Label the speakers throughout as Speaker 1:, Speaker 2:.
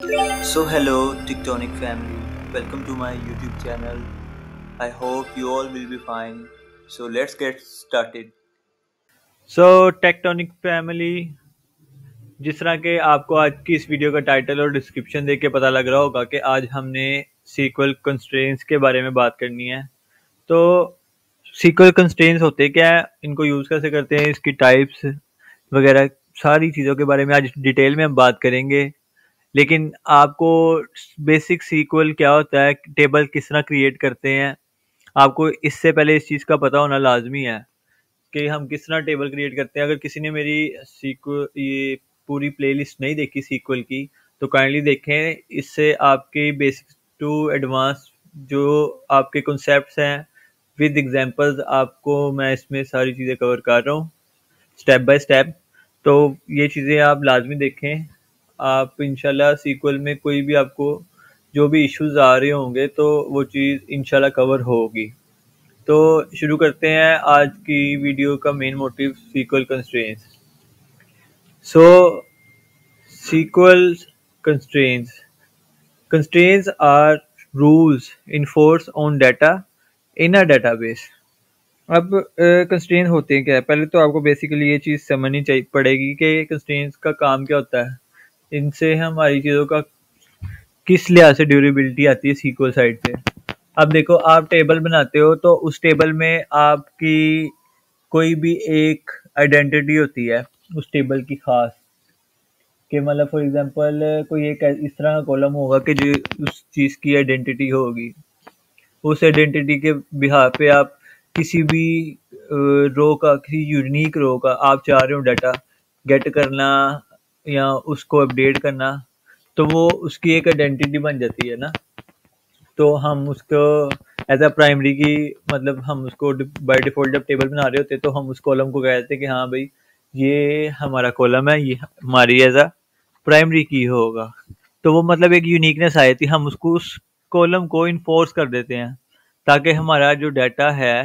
Speaker 1: So hello Tectonic family, welcome to my YouTube channel. I hope you all will be fine. So let's get started.
Speaker 2: So tectonic family, जिस तरह के आपको आज की इस video का टाइटल और डिस्क्रिप्शन देख के पता लग रहा होगा कि आज हमने सीक्वल कंस्ट्रेंट्स के बारे में बात करनी है। तो सीक्वल कंस्ट्रेंट्स होते क्या है, इनको यूज़ कैसे करते हैं, इसकी टाइप्स वगैरह सारी चीज़ों के बारे में आज डिटेल में हम बात करेंगे। लेकिन आपको बेसिक सीक्वल क्या होता है, टेबल किस तरह क्रिएट करते हैं, आपको इससे पहले इस चीज़ का पता होना लाजमी है कि हम किस तरह टेबल क्रिएट करते हैं। अगर किसी ने मेरी सीक्वल ये पूरी प्लेलिस्ट नहीं देखी सीक्वल की, तो काइंडली देखें। इससे आपके बेसिक टू एडवांस जो आपके कॉन्सेप्ट्स हैं विद एग्जांपल्स, आपको मैं इसमें सारी चीज़ें कवर कर रहा हूँ स्टेप बाय स्टेप। तो ये चीज़ें आप लाजमी देखें। आप इंशाल्लाह सीक्वल में कोई भी आपको जो भी इश्यूज आ रहे होंगे तो वो चीज़ इंशाल्लाह कवर होगी। तो शुरू करते हैं आज की वीडियो का main motive, SQL constraints. So SQL constraints constraints are rules enforce on data in a database. अब कंस्ट्रेंट होते हैं क्या है, पहले तो आपको बेसिकली ये चीज़ समझनी चाहिए पड़ेगी कि कंस्ट्रेंट्स का काम क्या होता है। इनसे हमारी चीज़ों का किस लिहाज से ड्यूरेबिलिटी आती है सीक्वल साइड पे। अब देखो, आप टेबल बनाते हो तो उस टेबल में आपकी कोई भी एक आइडेंटिटी होती है उस टेबल की खास, कि मतलब फॉर एग्जांपल कोई एक इस तरह का कॉलम होगा कि जो उस चीज़ की आइडेंटिटी होगी। उस आइडेंटिटी के बिहार पे आप किसी भी रो का, किसी यूनिक रो का आप चाह रहे हो डाटा गेट करना या उसको अपडेट करना, तो वो उसकी एक आइडेंटिटी बन जाती है ना। तो हम उसको एज अ प्राइमरी की, मतलब हम उसको बाय डिफॉल्ट जब टेबल बना रहे होते तो हम उस कॉलम को कहते हैं कि हाँ भाई, ये हमारा कॉलम है, ये हमारी एज अ प्राइमरी की होगा। तो वो मतलब एक यूनिकनेस आई थी, हम उसको उस कॉलम को इन्फोर्स कर देते हैं ताकि हमारा जो डाटा है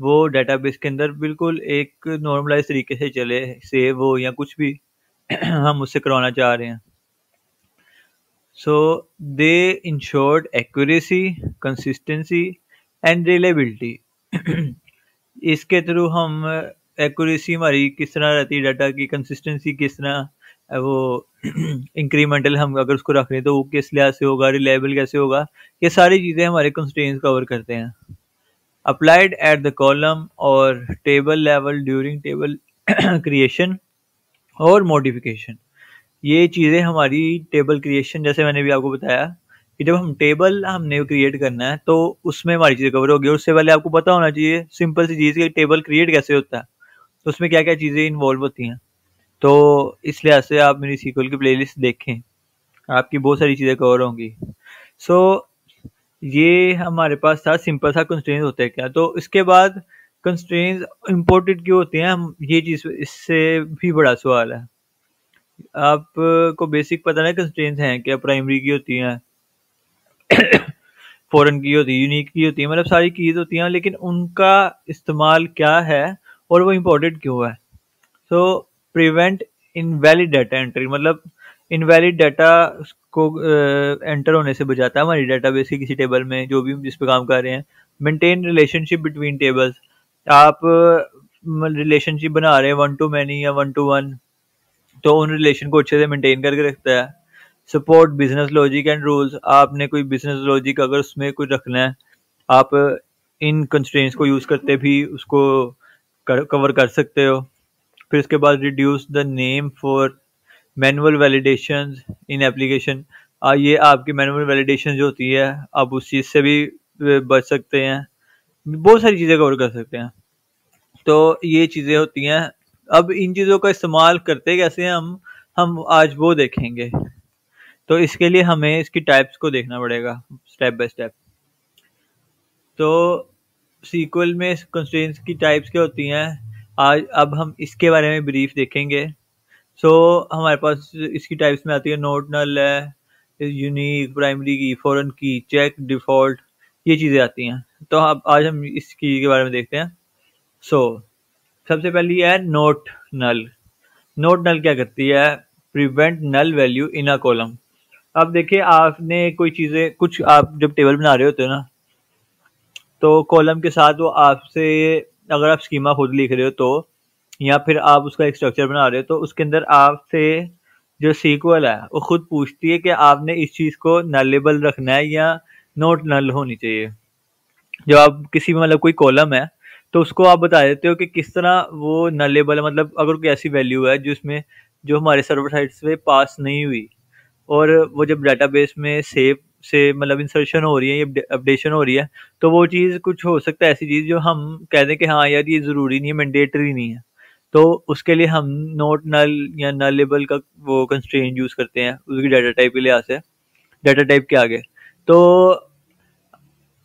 Speaker 2: वो डेटाबेस के अंदर बिल्कुल एक नॉर्मलाइज तरीके से चले, सेव हो या कुछ भी हम उससे करवाना चाह रहे हैं। So they ensured accuracy, consistency and reliability. इसके थ्रू हम एक्यूरेसी हमारी किस तरह रहती है, डाटा की कंसिस्टेंसी किस तरह वो इंक्रीमेंटल हम अगर उसको रख रहे हैं तो वो किस लिहाज से होगा, रिलायबल कैसे होगा, ये सारी चीज़ें हमारे कंस्ट्रेंट्स कवर करते हैं। अप्लाइड एट द कॉलम और table level during table creation और मॉडिफिकेशन। ये चीज़ें हमारी टेबल क्रिएशन, जैसे मैंने भी आपको बताया कि जब हम टेबल हमने क्रिएट करना है तो उसमें हमारी चीज़ें कवर होगी। और उससे पहले आपको पता होना चाहिए सिंपल सी चीज़ कि टेबल क्रिएट कैसे होता है, तो उसमें क्या क्या चीज़ें इन्वॉल्व होती हैं। तो इस लिहाज से आप मेरी सीक्वल की प्लेलिस्ट देखें, आपकी बहुत सारी चीज़ें कवर होंगी। सो ये हमारे पास था सिंपल सा कंस्ट्रेंट होते हैं क्या। तो इसके बाद कंस्ट्रेंट इम्पोर्टेड क्यों होते हैं, हम ये चीज़ इससे भी बड़ा सवाल है। आपको बेसिक पता है कंस्ट्रेंट्स हैं क्या, प्राइमरी की होती हैं, फॉरेन की होती है, यूनिक की होती है, मतलब सारी कीज होती हैं, लेकिन उनका इस्तेमाल क्या है और वो इम्पोर्टेंट क्यों है। सो प्रिवेंट इनवैलिड डाटा एंट्री, मतलब इनवैलिड डाटा को एंटर होने से बचाता है हमारी डाटाबेस की किसी टेबल में जो भी हम जिस पे काम कर रहे हैं। मेंटेन रिलेशनशिप बिटवीन टेबल्स, आप रिलेशनशिप बना रहे हैं वन टू मैनी या वन टू वन, तो उन रिलेशन को अच्छे से मेंटेन करके रखता है। Support business logic and rules, आपने कोई बिजनेस लॉजिक अगर उसमें कुछ रखना है, आप इन कंस्ट्रेंट्स को यूज करते भी उसको कवर कर सकते हो। फिर उसके बाद reduce the name for manual validation in application, ये आपकी मैनुअल वैलिडेशन जो होती है आप उस चीज़ से भी बच सकते हैं, बहुत सारी चीज़ें कवर कर सकते हैं। तो ये चीज़ें होती हैं। अब इन चीज़ों का इस्तेमाल करते कैसे हैं हम आज वो देखेंगे। तो इसके लिए हमें इसकी टाइप्स को देखना पड़ेगा स्टेप बाय स्टेप। तो सीक्वल में कंस्ट्रेंट्स की टाइप्स क्या होती हैं, आज अब हम इसके बारे में ब्रीफ देखेंगे। सो हमारे पास इसकी टाइप्स में आती है नोट, नल है, यूनिक, प्राइमरी की, फॉरेन की, चेक, डिफॉल्ट, ये चीज़ें आती हैं। तो अब आज हम इसकी के बारे में देखते हैं। सो सबसे पहली है नोट नल। नोट नल क्या करती है, prevent null value in a column. अब देखिए आपने कोई चीज़ें कुछ आप जब टेबल बना रहे होते हो ना, तो कॉलम के साथ वो आपसे, अगर आप स्कीमा खुद लिख रहे हो तो, या फिर आप उसका एक स्ट्रक्चर बना रहे हो तो उसके अंदर आपसे जो सीक्वल है वो खुद पूछती है कि आपने इस चीज़ को नलेबल रखना है या नोट नल होनी चाहिए। जब आप किसी भी मतलब कोई कॉलम है तो उसको आप बता देते हो कि किस तरह वो नलेबल है, मतलब अगर कोई ऐसी वैल्यू है जिसमें जो हमारे सर्वर साइड से पास नहीं हुई, और वो जब डेटाबेस में सेव से मतलब इंसर्शन हो रही है या अपडेशन हो रही है, तो वो चीज़ कुछ हो सकता है ऐसी चीज़ जो हम कह दें कि हाँ यार ये ज़रूरी नहीं है, मैंडेटरी नहीं है। तो उसके लिए हम नोट नल या नलेबल का वो कंस्ट्रेंट यूज़ करते हैं उसकी डाटा टाइप के लिहाज से, डाटा टाइप के आगे। तो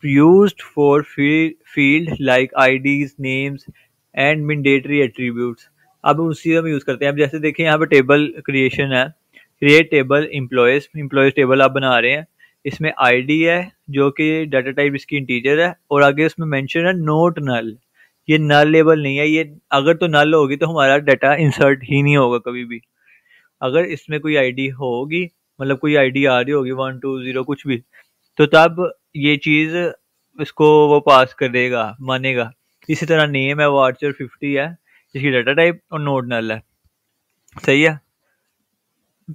Speaker 2: used for field like IDs, names and mandatory attributes। अब उसी हम यूज करते हैं। अब जैसे देखिए यहाँ पे टेबल क्रिएशन है, क्रिएट टेबल एम्प्लॉयज टेबल आप बना रहे हैं। इसमें आईडी है जो कि डाटा टाइप इसकी इंटीजर है, और आगे उसमें मेंशन है नोट नल। ये नल लेबल नहीं है, ये अगर तो नल होगी तो हमारा डाटा इंसर्ट ही नहीं होगा कभी भी। अगर इसमें कोई आईडी होगी, मतलब कोई आईडी आ रही होगी 1 2 0 कुछ भी, तो तब ये चीज इसको वो पास कर देगा, मानेगा। इसी तरह नेम है वो आर्चर 50 है, इसकी डाटा टाइप, और नोड नल है। सही है।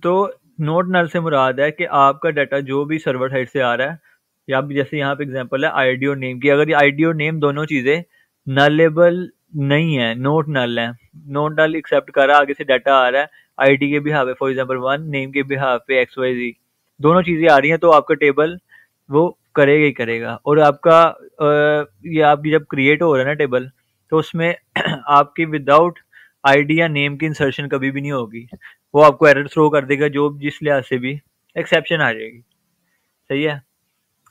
Speaker 2: तो नोड नल से मुराद है कि आपका डाटा जो भी सर्वर साइड से आ रहा है, या भी जैसे यहाँ पे एग्जांपल है आईडी और नेम की, अगर ये आईडी और नेम दोनों चीजें नलेबल नहीं है, नोट नल है, नोट नल एक्सेप्ट कर रहा है, आगे से डाटा आ रहा है आईडी के बिहाफ पे फॉर एग्जांपल 1, नेम के बिहाफ पे XYZ, दोनों चीजें आ रही हैं, तो आपका टेबल वो करेगा ही करेगा। और आपका ये आपकी जब क्रिएट हो रहा है ना टेबल, तो उसमें आपकी विदाउट आईडी या नेम की इंसर्शन कभी भी नहीं होगी, वो आपको एरर थ्रो कर देगा जो जिस लिहाज से भी एक्सेप्शन आ जाएगी। सही है।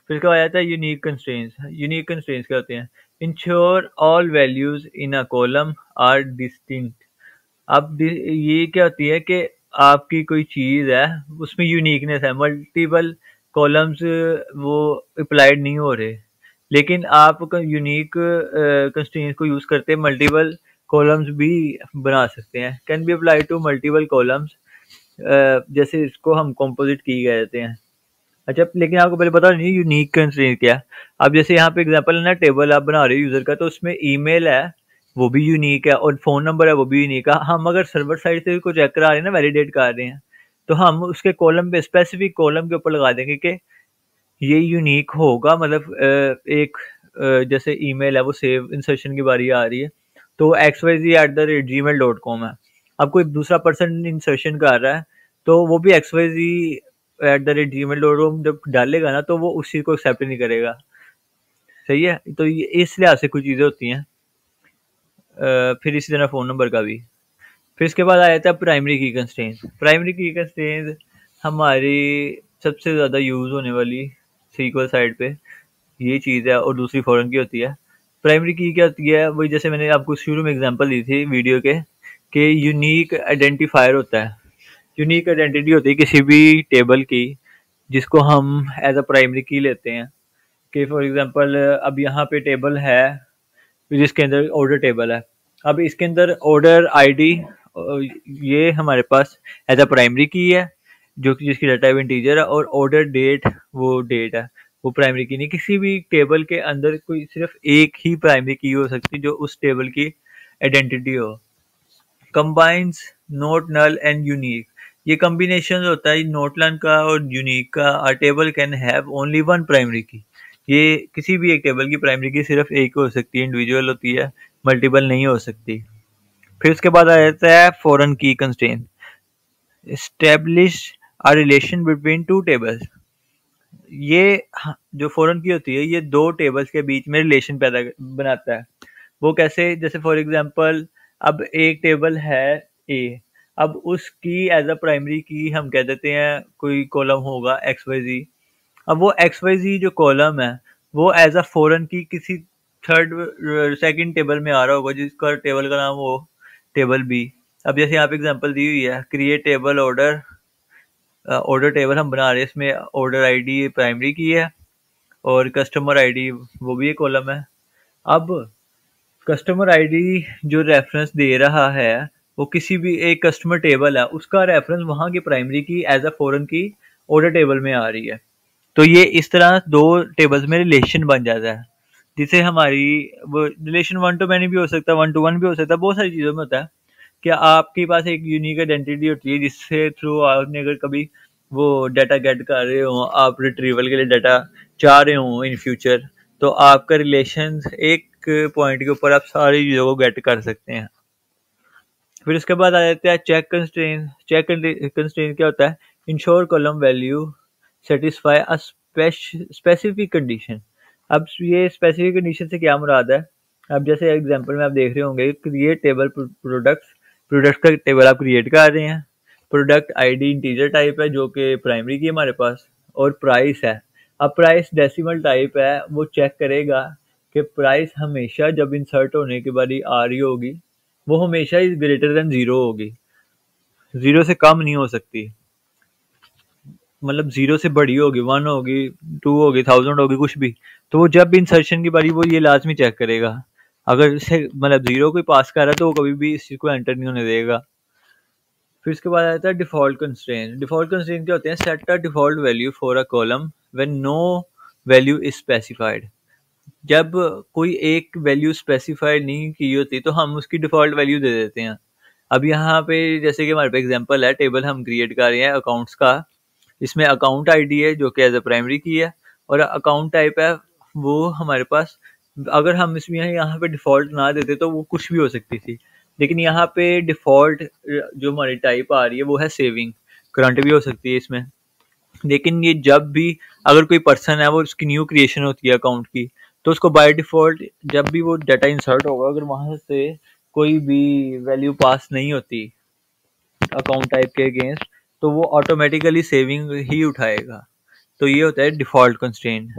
Speaker 2: फिर क्या आ जाता है यूनिक कंस्ट्रेंट्स। यूनिक कंस्ट्रेंट्स क्या होते हैं? Ensure all values in a column are distinct. अब ये क्या होती है कि आपकी कोई चीज है उसमें यूनिकनेस है, मल्टीपल कॉलम्स वो अप्लाइड नहीं हो रहे, लेकिन आप यूनिक कंस्ट्रेंट को यूज करते मल्टीपल कॉलम्स भी बना सकते हैं, can be apply to multiple columns. जैसे इसको हम कंपोजिट की कहते हैं। अच्छा, लेकिन आपको पहले पता नहीं यूनिक कंस्ट्रेंट क्या है। अब जैसे यहाँ पे एग्जांपल है ना, टेबल आप बना रहे हो यूजर का, तो उसमें ईमेल है वो भी यूनिक है, और फोन नंबर है वो भी यूनिक है। हम अगर सर्वर साइड से कुछ चेक करा रहे हैं ना, वैलिडेट कर रहे हैं, तो हम उसके कॉलम पे, स्पेसिफिक कॉलम के ऊपर लगा देंगे कि ये यूनिक होगा। मतलब एक जैसे ईमेल है वो सेव इंसर्शन की बारी आ रही है, तो xyz@gmail.com है। अब कोई दूसरा पर्सन इंसर्शन कर रहा है, तो वो भी xyz@gmail.com जब डालेगा ना, तो वो उसी को एक्सेप्ट नहीं करेगा। सही है। तो ये इस लिहाज से कुछ चीज़ें होती हैं। फिर इसी तरह फ़ोन नंबर का भी। फिर इसके बाद आ जाता है प्राइमरी की कंस्ट्रेंट। प्राइमरी की कंस्ट्रेंट हमारी सबसे ज़्यादा यूज़ होने वाली सीक्वल साइड पे ये चीज़ है, और दूसरी फॉरेन की होती है। प्राइमरी की क्या होती है? वही जैसे मैंने आपको शुरू में एग्जांपल दी थी वीडियो के, कि यूनिक आइडेंटिफायर होता है। यूनिक आइडेंटिटी होती है किसी भी टेबल की, जिसको हम एज अ प्राइमरी की लेते हैं। कि फॉर एग्जांपल अब यहाँ पे टेबल है जिसके अंदर ऑर्डर टेबल है। अब इसके अंदर ऑर्डर आईडी ये हमारे पास एज अ प्राइमरी की है, जो कि जिसकी डाटा इंटीजर है, और ऑर्डर डेट वो डेट है, वो प्राइमरी की नहीं। किसी भी टेबल के अंदर कोई सिर्फ एक ही प्राइमरी की हो सकती जो उस टेबल की आइडेंटिटी हो। Combines not null and unique. ये कॉम्बिनेशन होता है नोट नल का और यूनिक का। A table can have only one primary key. ये किसी भी एक टेबल की प्राइमरी की सिर्फ एक हो सकती है, इंडिविजुअल होती है, मल्टीपल नहीं हो सकती। फिर उसके बाद आ जाता है फॉरेन की constraint. Establish a relation between two tables. ये जो फॉरेन की होती है, ये दो टेबल्स के बीच में रिलेशन पैदा बनाता है। वो कैसे? जैसे फॉर एग्जांपल अब एक टेबल है ए, अब उसकी एज अ प्राइमरी की हम कह देते हैं कोई कॉलम होगा XYZ। अब वो XYZ जो कॉलम है वो एज अ फॉरेन की किसी थर्ड सेकंड टेबल में आ रहा होगा, जिसका टेबल का नाम हो टेबल बी। अब जैसे यहाँ पे एग्जांपल दी हुई है, create table order, order table हम बना रहे हैं, इसमें ऑर्डर आईडी प्राइमरी की है और कस्टमर आईडी वो भी एक कॉलम है। अब कस्टमर आईडी जो रेफरेंस दे रहा है वो किसी भी एक कस्टमर टेबल है, उसका रेफरेंस वहां की प्राइमरी की एज अ फॉरेन की ऑर्डर टेबल में आ रही है। तो ये इस तरह दो टेबल्स में रिलेशन बन जाता है, जिसे हमारी वो रिलेशन वन टू मैनी भी हो सकता है, वन टू वन भी हो सकता है, बहुत सारी चीज़ों में होता है कि आपके पास एक यूनिक आइडेंटिटी होती है जिससे थ्रू आपने अगर कभी वो डाटा गेट कर रहे हो, आप रिट्रीवल के लिए डाटा चाह रहे हो इन फ्यूचर, तो आपका रिलेशन एक पॉइंट के ऊपर आप सारी चीज़ों को गेट कर सकते हैं। फिर उसके बाद आ जाते हैं चेक कंस्ट्रेंट। चेक कंस्ट्रेंट क्या होता है? Ensure column value satisfy a specific condition. अब ये स्पेसिफिक कंडीशन से क्या मुराद है? अब जैसे एग्जांपल में आप देख रहे होंगे, क्रिएट टेबल प्रोडक्ट्स, प्रोडक्ट का टेबल आप क्रिएट कर रहे हैं। प्रोडक्ट आईडी इंटीजर टाइप है जो कि प्राइमरी की हमारे पास, और प्राइस है। अब प्राइस डेसिमल टाइप है, वो चेक करेगा कि प्राइस हमेशा जब इंसर्ट होने के बाद आ रही होगी वो हमेशा इज ग्रेटर देन जीरो होगी, जीरो से कम नहीं हो सकती। मतलब जीरो से बड़ी होगी, वन होगी, टू होगी, थाउजेंड होगी, कुछ भी। तो वो जब भी इंसर्शन की बारी वो ये लाजमी चेक करेगा। अगर इसे मतलब जीरो कोई पास कर रहा है तो वो कभी भी इस चीज को एंटर नहीं होने देगा। फिर इसके बाद आता है डिफॉल्ट कंस्ट्रेंट। डिफॉल्ट कंस्ट्रेंट क्या होते हैं? Set a default value for a column when no value is specified. जब कोई एक वैल्यू स्पेसिफाइड नहीं की होती तो हम उसकी डिफॉल्ट वैल्यू दे देते हैं। अब यहाँ पे जैसे कि हमारे पे एग्जांपल है, टेबल हम क्रिएट कर रहे हैं अकाउंट्स का। इसमें अकाउंट आईडी है जो कि एज अ प्राइमरी की है, और अकाउंट टाइप है वो हमारे पास। अगर हम इसमें यहाँ पे डिफॉल्ट ना देते तो वो कुछ भी हो सकती थी, लेकिन यहाँ पे डिफॉल्ट जो हमारी टाइप आ रही है वो है सेविंग। करंट भी हो सकती है इसमें। लेकिन ये जब भी अगर कोई पर्सन है वो उसकी न्यू क्रिएशन होती है अकाउंट की, तो उसको बाय डिफॉल्ट जब भी वो डाटा इंसर्ट होगा, अगर वहां से कोई भी वैल्यू पास नहीं होती अकाउंट टाइप के अगेंस्ट, तो वो ऑटोमेटिकली सेविंग ही उठाएगा। तो ये होता है डिफॉल्ट कंस्ट्रेंट।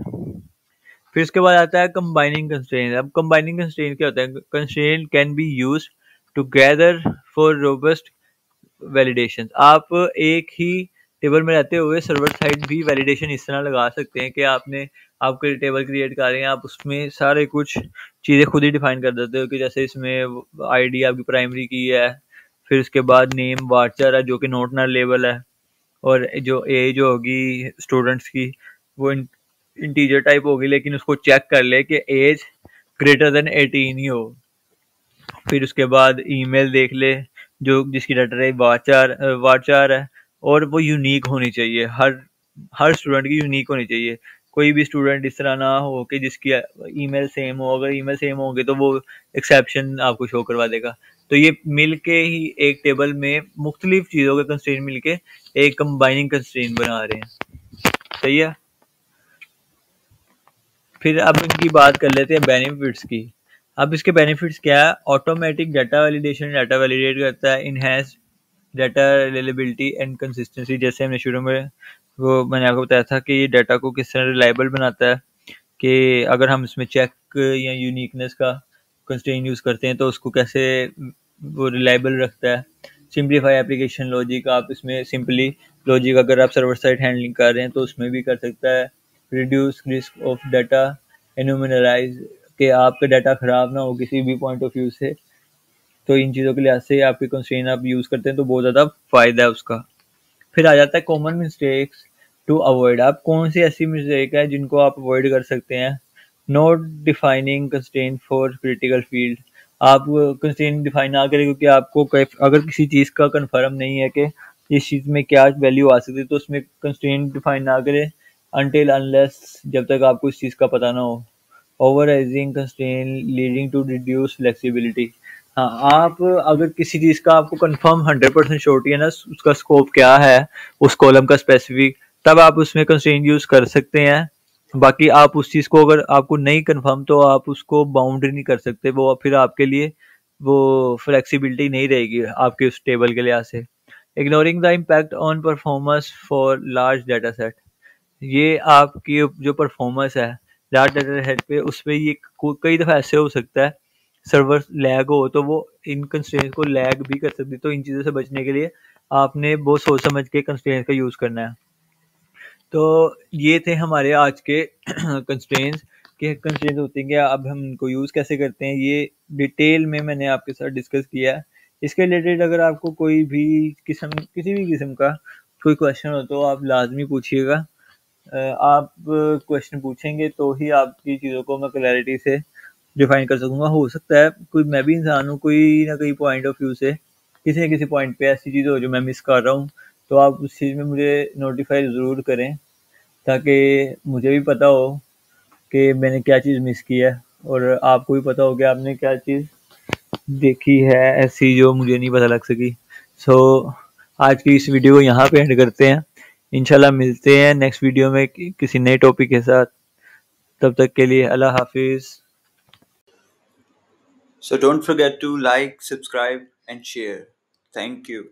Speaker 2: फिर इसके बाद आता है कंबाइनिंग कंस्ट्रेंट। अब कंबाइनिंग कंस्ट्रेंट क्या होता है? Constraint can be used together for robust validation. आप एक ही टेबल में रहते हुए सर्वर साइड भी वैलिडेशन इस तरह लगा सकते हैं कि आपने आपके टेबल क्रिएट कर रहे हैं, आप उसमें सारे कुछ चीज़ें खुद ही डिफाइन कर देते हो कि जैसे इसमें आईडी आपकी प्राइमरी की है, फिर उसके बाद नेम वार्चर है जो कि नोट नल लेबल है, और जो एज होगी स्टूडेंट्स की वो इंटीजर टाइप होगी, लेकिन उसको चेक कर ले कि एज ग्रेटर देन 18 ही हो। फिर उसके बाद ईमेल देख ले जो जिसकी डाटा टाइप वाचार है, और वो यूनिक होनी चाहिए, हर हर स्टूडेंट की यूनिक होनी चाहिए। कोई भी स्टूडेंट इस तरह ना हो कि जिसकी ईमेल सेम हो। अगर ईमेल सेम होगी तो वो एक्सेप्शन आपको शो करवा देगा। तो ये मिल के ही एक टेबल में मुख्तलिफ चीज़ों के कंस्ट्रेंट मिल के एक कंबाइनिंग कंस्ट्रेंट बना रहे हैं। सही है। फिर अब इनकी बात कर लेते हैं बेनिफिट्स की। अब इसके बेनिफिट्स क्या है? Automatic data validation, data validate करता है। Enhance data reliability and consistency, जैसे हमने शुरू में वो मैंने आपको बताया था कि ये डाटा को किस तरह रिलायबल बनाता है, कि अगर हम इसमें चेक या यूनिकनेस का कंस्ट्रेंट यूज़ करते हैं तो उसको कैसे वो रिलायबल रखता है। सिंप्लीफाई एप्लीकेशन लॉजिक, आप इसमें सिंपली लॉजिक अगर आप सर्वर साइड हैंडलिंग कर रहे हैं तो उसमें भी कर सकता है। रिड्यूस रिस्क ऑफ डाटा एनुमराइज, कि आपका डाटा ख़राब ना हो किसी भी पॉइंट ऑफ व्यू से। तो इन चीज़ों के लिहाज से आपके कंस्ट्रेंट आप यूज़ करते हैं तो बहुत ज़्यादा फ़ायदा है उसका। फिर आ जाता है कॉमन मिस्टेक्स टू अवॉइड। आप कौन सी ऐसी मिस्टेक है जिनको आप अवॉइड कर सकते हैं? Not defining constraint for critical field. आप कंस्ट्रेंट डिफाइन ना करें क्योंकि आपको अगर किसी चीज़ का कंफर्म नहीं है कि इस चीज़ में क्या वैल्यू आ सकती है तो उसमें कंस्ट्रेंट डिफाइन ना करें अनटिल अनलेस, जब तक आपको इस चीज़ का पता ना हो। Overraising constraint leading to reduce flexibility. हाँ, आप अगर किसी चीज़ का आपको कंफर्म 100% श्योरिटी है ना उसका स्कोप क्या है उस कॉलम का स्पेसिफिक, तब आप उसमें कंस्ट्रेंट यूज़ कर सकते हैं। बाकी आप उस चीज़ को अगर आपको नहीं कंफर्म तो आप उसको बाउंड्री नहीं कर सकते, वो फिर आपके लिए वो फ्लेक्सिबिलिटी नहीं रहेगी आपके उस टेबल के लिहाज से। Ignoring the impact on performance for large data set. ये आपकी जो परफॉर्मेंस है लार्ज डाटा सेट पे, उस पर ये कई दफ़ा ऐसे हो सकता है सर्वर लैग हो तो वो इन कंस्ट्रेंट को लैग भी कर सकती है। तो इन चीज़ों से बचने के लिए आपने बहुत सोच समझ के कंस्ट्रेंट का यूज़ करना है। तो ये थे हमारे आज के कंस्ट्रेंट्स के कंस्ट्रेंट्स होते हैं क्या, अब हम इनको यूज़ कैसे करते हैं ये डिटेल में मैंने आपके साथ डिस्कस किया है। इसके रिलेटेड अगर आपको कोई भी किसी भी किस्म का कोई क्वेश्चन हो तो आप लाजमी पूछिएगा। आप क्वेश्चन पूछेंगे तो ही आपकी चीज़ों को मैं क्लैरिटी से डिफाइन कर सकूंगा। हो सकता है कोई मैं भी इंसान हूँ, कोई ना कोई पॉइंट ऑफ व्यू से किसी न किसी पॉइंट पे ऐसी चीज़ हो जो मैं मिस कर रहा हूँ, तो आप उस चीज़ में मुझे नोटिफाई ज़रूर करें ताकि मुझे भी पता हो कि मैंने क्या चीज़ मिस की है और आपको भी पता हो कि आपने क्या चीज़ देखी है ऐसी जो मुझे नहीं पता लग सकी। सो आज की इस वीडियो को यहाँ पे एंड करते हैं। इंशाल्लाह मिलते हैं नेक्स्ट वीडियो में किसी नए टॉपिक के साथ। तब तक के लिए अल्लाह हाफिज़।
Speaker 1: So don't forget to like, subscribe, and share. Thank you.